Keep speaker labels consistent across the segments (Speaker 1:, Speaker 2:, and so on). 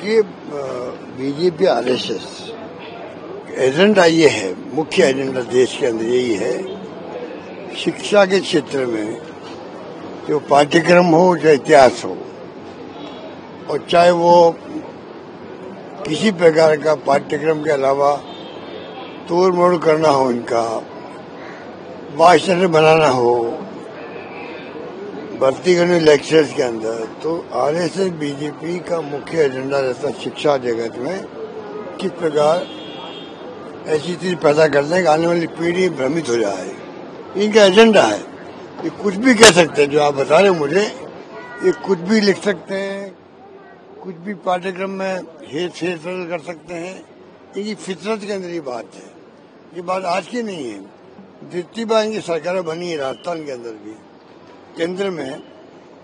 Speaker 1: देखिए, BJP RSS agenda ये है, मुख्य एजेंडा देश के अंदर यही है, शिक्षा के क्षेत्र में जो पाठ्यक्रम हो चाहे इतिहास हो, और चाहे वो किसी प्रकार का पाठ्यक्रम के अलावा तोड़ मोड़ करना हो, इनका भाषण बनाना हो, भर्ती करने लेक्चर्स के अंदर, तो आरएसएस बीजेपी का मुख्य एजेंडा रहता शिक्षा जगत में किस प्रकार ऐसी चीज पैदा करते हैं कि आने वाली पीढ़ी भ्रमित हो जाए। इनका एजेंडा है। ये कुछ भी कह सकते हैं, जो आप बता रहे हैं मुझे, ये कुछ भी लिख सकते हैं, कुछ भी पाठ्यक्रम में हेर फेर कर सकते हैं। इनकी फितरत के अंदर ये बात है। ये बात आज की नहीं है। जितनी बार इनकी सरकार बनी है राजस्थान के अंदर भी, केंद्र में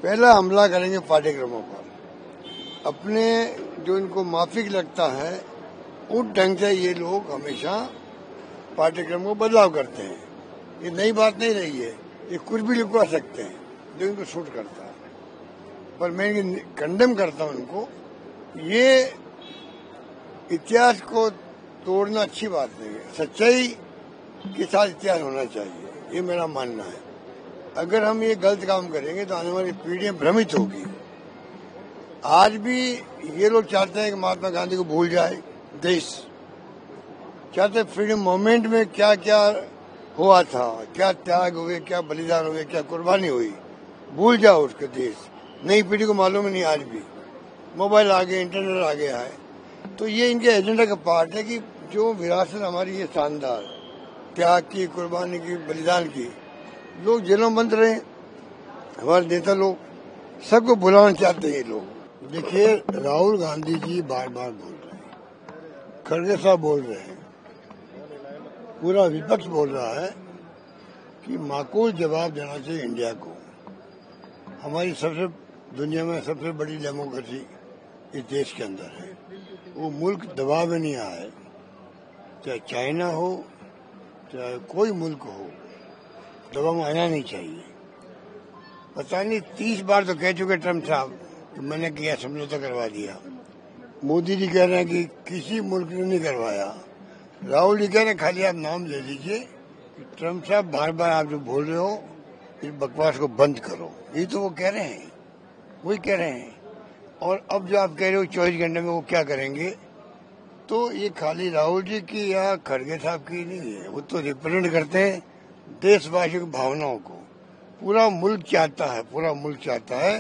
Speaker 1: पहला हमला करेंगे पाठ्यक्रमों पर। अपने जो इनको माफिक लगता है उस ढंग से ये लोग हमेशा पाठ्यक्रम को बदलाव करते हैं। ये नई बात नहीं रही है। ये कुछ भी लिखवा सकते हैं जो इनको सूट करता है। पर मैं कंडेम करता हूं इनको। ये इतिहास को तोड़ना अच्छी बात नहीं है। सच्चाई के साथ इतिहास होना चाहिए, ये मेरा मानना है। अगर हम ये गलत काम करेंगे तो आने वाली पीढ़ियां भ्रमित होगी। आज भी ये लोग चाहते हैं कि महात्मा गांधी को भूल जाए देश। चाहते फ्रीडम मूवमेंट में क्या क्या हुआ था, क्या त्याग हुए, क्या बलिदान हुए, क्या कुर्बानी हुई, भूल जाओ उसके देश। नई पीढ़ी को मालूम नहीं। आज भी मोबाइल आ गए, इंटरनेट आ गया है, तो ये इनके एजेंडा का पार्ट है कि जो विरासत हमारी ये शानदार त्याग की, कुर्बानी की, बलिदान की, लोग जेलों बंद रहे, हमारे नेता लोग सबको बुलाना चाहते हैं ये लोग। देखिए, राहुल गांधी जी बार बार बोल रहे हैं, खड़गे साहब बोल रहे हैं, पूरा विपक्ष बोल रहा है कि माकूल जवाब देना चाहिए इंडिया को। हमारी सबसे दुनिया में सबसे बड़ी डेमोक्रेसी इस देश के अंदर है। वो मुल्क दबाव में नहीं आए, चाहे चाइना हो चाहे कोई मुल्क हो, दबाव में आना नहीं चाहिए। पता नहीं 30 बार तो कह चुके ट्रम्प साहब कि मैंने किया, समझौता करवा दिया। मोदी जी कह रहे हैं कि किसी मुल्क ने नहीं करवाया। राहुल जी कह रहे हैं खाली आप नाम ले लीजिए कि ट्रम्प साहब बार बार आप जो बोल रहे हो इस बकवास को बंद करो। ये तो वो कह रहे हैं, वही कह रहे हैं। और अब जो आप कह रहे हो 24 घंटे में वो क्या करेंगे, तो ये खाली राहुल जी की या खड़गे साहब की नहीं है। वो तो रिप्रेजेंट करते हैं देशवासियों की भावनाओं को। पूरा मुल्क चाहता है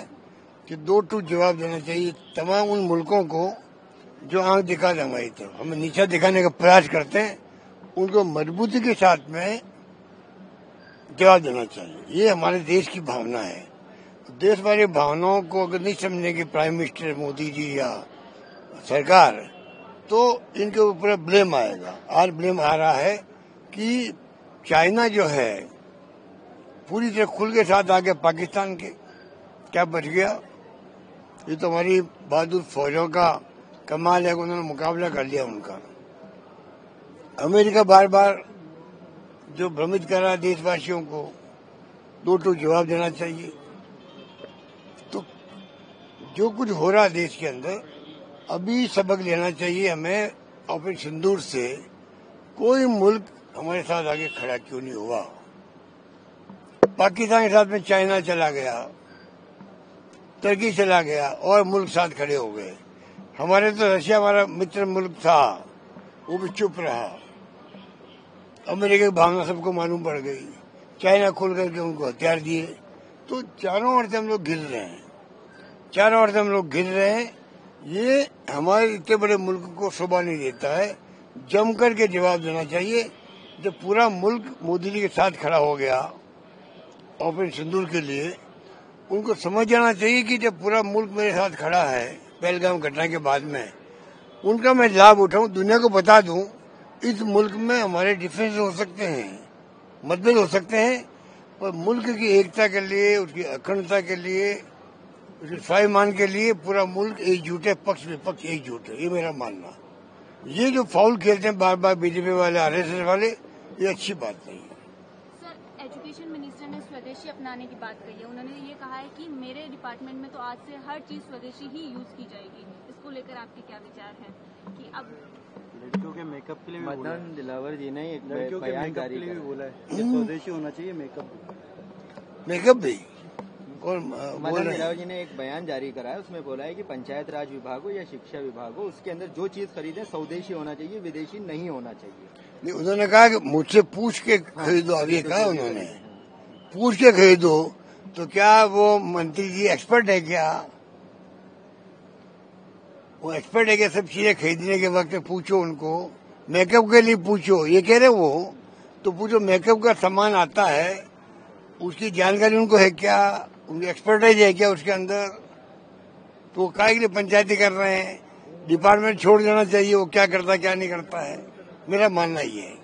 Speaker 1: कि दो टूक जवाब देना चाहिए तमाम उन मुल्कों को जो आंख दिखा दे हमारी तरफ, हमें नीचा दिखाने का प्रयास करते हैं। उनको मजबूती के साथ में जवाब देना चाहिए। ये हमारे देश की भावना है। देश वाली भावनाओं को अगर नहीं समझेंगे प्राइम मिनिस्टर मोदी जी या सरकार, तो इनके ऊपर ब्लेम आएगा। आज ब्लेम आ रहा है कि चाइना जो है पूरी तरह खुल के साथ आ गया पाकिस्तान के, क्या बच गया। ये तो हमारी बहादुर फौजों का कमाल है कि उन्होंने मुकाबला कर लिया उनका। अमेरिका बार बार जो भ्रमित कर रहा है देशवासियों को, दो टूक जवाब देना चाहिए। तो जो कुछ हो रहा है देश के अंदर, अभी सबक लेना चाहिए हमें ऑपरेशन सिंदूर से। कोई मुल्क हमारे साथ आगे खड़ा क्यों नहीं हुआ। पाकिस्तान के साथ में चाइना चला गया, तुर्की चला गया और मुल्क साथ खड़े हो गए। हमारे तो रशिया हमारा मित्र मुल्क था, वो भी चुप रहा। अमेरिका की भावना सबको मालूम पड़ गई, चाइना खोल करके उनको हथियार दिए। तो चारों ओर से हम लोग गिर रहे हैं। ये हमारे इतने बड़े मुल्क को शोभा नहीं देता है। जम करके जवाब देना चाहिए। जब पूरा मुल्क मोदी जी के साथ खड़ा हो गया ऑपरेशन सिंदूर के लिए, उनको समझ जाना चाहिए कि जब पूरा मुल्क मेरे साथ खड़ा है पहलगाम घटना के बाद में, उनका मैं लाभ उठाऊं, दुनिया को बता दूं इस मुल्क में हमारे डिफरेंस हो सकते हैं, मतभेद हो सकते हैं, पर मुल्क की एकता के लिए, उसकी अखंडता के लिए, उसके स्वाभिमान के लिए पूरा मुल्क एकजुट है, पक्ष विपक्ष एकजुट है। ये मेरा मानना। ये जो फाउल खेलते हैं बार बार बीजेपी वाले, आरएसएस वाले, ये अच्छी बात नहीं है।
Speaker 2: सर, एजुकेशन मिनिस्टर ने स्वदेशी अपनाने की बात कही है। उन्होंने ये कहा है कि मेरे डिपार्टमेंट में तो आज से हर चीज स्वदेशी ही यूज की जाएगी। इसको को लेकर आपके क्या विचार है कि अब
Speaker 3: लड़कियों के मेकअप के लिए भी बोला है।
Speaker 4: मदन दिलावर जी ने एक
Speaker 3: लड़कियों के
Speaker 4: बयान
Speaker 3: मेकअप
Speaker 4: जारी
Speaker 3: के लिए भी
Speaker 4: करा।
Speaker 3: बोला है कि स्वदेशी होना चाहिए
Speaker 1: मेकअप भी कौन बोल
Speaker 4: मदन
Speaker 1: रहे
Speaker 4: दिलावर
Speaker 1: हैं?
Speaker 4: जी ने एक बयान जारी करा है, उसमें बोला है कि पंचायत राज विभाग हो या शिक्षा विभाग हो, उसके अंदर जो चीज खरीदे स्वदेशी होना चाहिए, विदेशी नहीं होना चाहिए।
Speaker 1: नहीं, उन्होंने कहा कि मुझसे पूछ के खरीदो। अब ये कहा उन्होंने, पूछ के खरीदो। तो क्या वो मंत्री जी एक्सपर्ट है क्या? वो एक्सपर्ट है क्या सब चीजें खरीदने के वक्त? पूछो उनको, मेकअप के लिए पूछो। ये कह रहे वो तो पूछो, मेकअप का सामान आता है, उसकी जानकारी उनको है क्या? उनकी एक्सपर्टाइज है क्या उसके अंदर? तो वो काहे के लिए पंचायती कर रहे हैं? डिपार्टमेंट छोड़ देना चाहिए, वो क्या करता क्या नहीं करता है। मेरा मानना ये है।